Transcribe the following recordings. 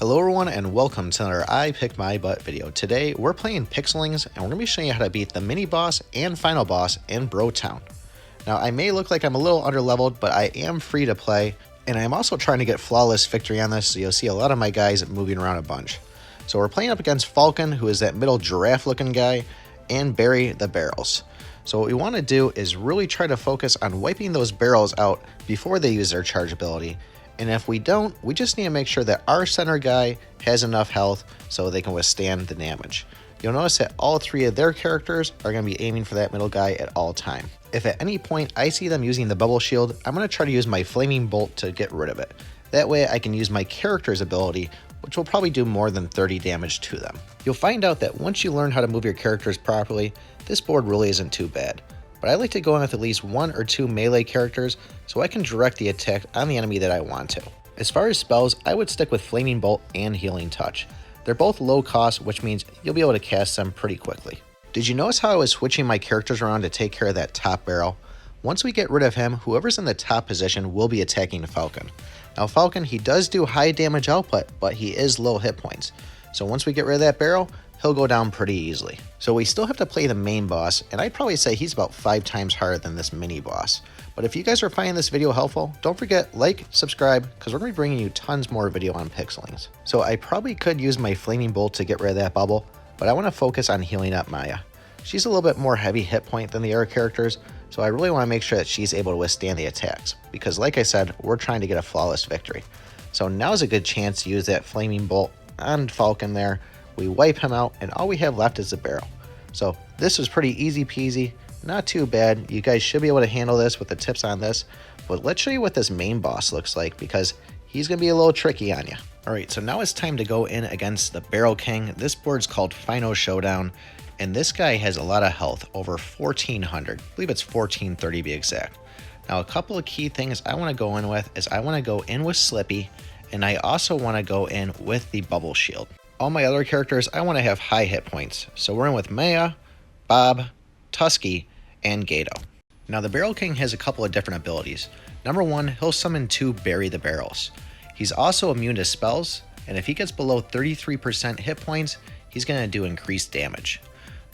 Hello everyone and welcome to another I Pick My Butt video. Today we're playing PIXELINGS and we're going to be showing you how to beat the mini boss and final boss in BroTown. Now I may look like I'm a little underleveled, but I am free to play, and I'm also trying to get flawless victory on this, so you'll see a lot of my guys moving around a bunch. So we're playing up against Falcon, who is that middle giraffe looking guy, and Barry the barrels. So what we want to do is really try to focus on wiping those barrels out before they use their charge ability. And if we don't, we just need to make sure that our center guy has enough health so they can withstand the damage. You'll notice that all three of their characters are going to be aiming for that middle guy at all time. If at any point I see them using the bubble shield, I'm going to try to use my flaming bolt to get rid of it. That way I can use my character's ability, which will probably do more than 30 damage to them. You'll find out that once you learn how to move your characters properly, this board really isn't too bad. But I like to go in with at least one or two melee characters so I can direct the attack on the enemy that I want to. As far as spells, I would stick with Flaming Bolt and Healing Touch. They're both low cost, which means you'll be able to cast them pretty quickly. Did you notice how I was switching my characters around to take care of that top barrel? Once we get rid of him, whoever's in the top position will be attacking Falcon. Now Falcon, he does do high damage output, but he is low hit points. So once we get rid of that barrel, he'll go down pretty easily. So we still have to play the main boss, and I'd probably say he's about 5 times harder than this mini boss. But if you guys are finding this video helpful, don't forget, like, subscribe, because we're going to be bringing you tons more video on PIXELINGS. So I probably could use my Flaming Bolt to get rid of that bubble, but I want to focus on healing up Maya. She's a little bit more heavy hit point than the other characters, so I really want to make sure that she's able to withstand the attacks, because like I said, we're trying to get a flawless victory. So now's a good chance to use that Flaming Bolt on Falcon there. We wipe him out, and all we have left is the barrel. So this was pretty easy peasy, not too bad. You guys should be able to handle this with the tips on this, but let's show you what this main boss looks like, because he's going to be a little tricky on you. Alright, so now it's time to go in against the Barrel King. This board's called Final Showdown, and this guy has a lot of health, over 1400. I believe it's 1430 to be exact. Now a couple of key things I want to go in with is I want to go in with Slippy, and I also want to go in with the bubble shield. All my other characters, I want to have high hit points. So we're in with Maya, Bob, Tusky, and Gato. Now the Barrel King has a couple of different abilities. Number one, he'll summon 2 Bury the Barrels. He's also immune to spells, and if he gets below 33% hit points, he's going to do increased damage.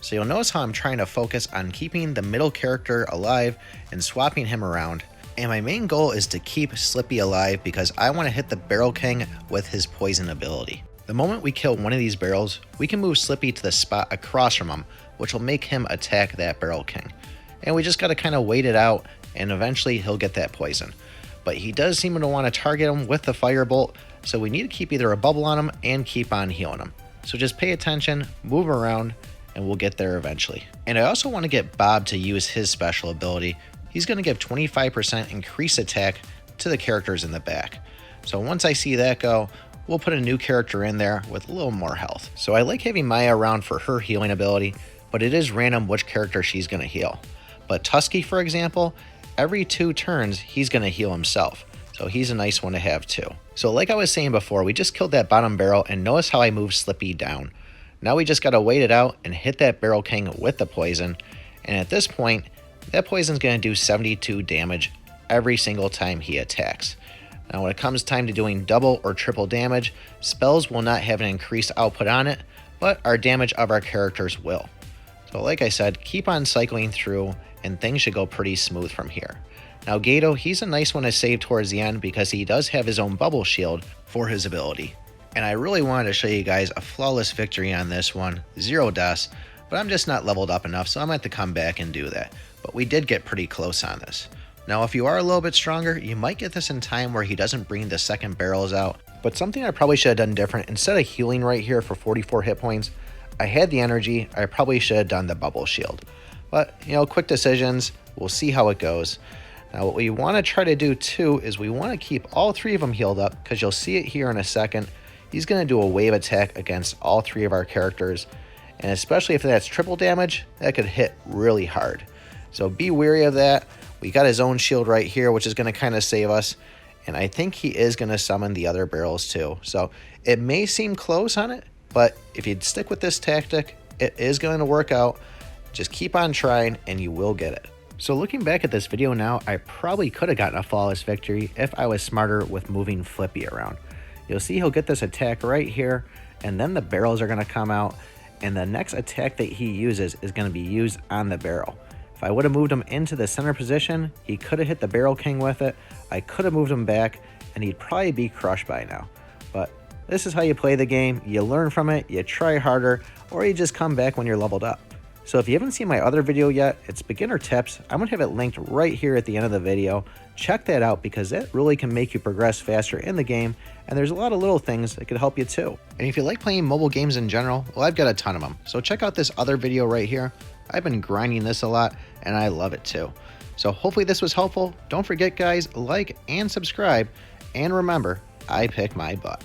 So you'll notice how I'm trying to focus on keeping the middle character alive and swapping him around. And my main goal is to keep Slippy alive because I want to hit the Barrel King with his poison ability. The moment we kill one of these barrels, we can move Slippy to the spot across from him, which will make him attack that Barrel King. And we just got to kind of wait it out, and eventually he'll get that poison. But he does seem to want to target him with the Firebolt, so we need to keep either a bubble on him and keep on healing him. So just pay attention, move around, and we'll get there eventually. And I also want to get Bob to use his special ability. He's going to give 25% increased attack to the characters in the back. So once I see that go, we'll put a new character in there with a little more health. So I like having Maya around for her healing ability, but it is random which character she's going to heal. But Tusky, for example, every 2 turns, he's going to heal himself. So he's a nice one to have too. So like I was saying before, we just killed that bottom barrel, and notice how I moved Slippy down. Now we just got to wait it out and hit that Barrel King with the poison. And at this point, that poison's going to do 72 damage every single time he attacks. Now when it comes time to doing double or triple damage, spells will not have an increased output on it, but our damage of our characters will. So like I said, keep on cycling through and things should go pretty smooth from here. Now Gato, he's a nice one to save towards the end because he does have his own bubble shield for his ability. And I really wanted to show you guys a flawless victory on this one, 0 deaths, but I'm just not leveled up enough, so I'm going to have to come back and do that. But we did get pretty close on this. Now if you are a little bit stronger, you might get this in time where he doesn't bring the second barrels out. But something I probably should have done different, instead of healing right here for 44 hit points, I had the energy, I probably should have done the bubble shield. But, you know, quick decisions, we'll see how it goes. Now what we want to try to do too is we want to keep all 3 of them healed up, because you'll see it here in a second. He's going to do a wave attack against all 3 of our characters, and especially if that's triple damage, that could hit really hard. So be wary of that. We got his own shield right here, which is going to kind of save us, and I think he is going to summon the other barrels too. So it may seem close on it, but if you stick with this tactic, it is going to work out. Just keep on trying and you will get it. So looking back at this video now, I probably could have gotten a flawless victory if I was smarter with moving Flippy around. you'll see he'll get this attack right here, and then the barrels are going to come out, and the next attack that he uses is going to be used on the barrel. If I would have moved him into the center position, he could have hit the Barrel King with it. I could have moved him back, and he'd probably be crushed by now. But this is how you play the game. You learn from it, you try harder, or you just come back when you're leveled up. So if you haven't seen my other video yet, it's beginner tips. I'm going to have it linked right here at the end of the video. Check that out because that really can make you progress faster in the game, and there's a lot of little things that could help you too. And if you like playing mobile games in general, well, I've got a ton of them. So check out this other video right here. I've been grinding this a lot, and I love it too. So hopefully this was helpful. Don't forget, guys, like and subscribe, and remember, I pick my butt.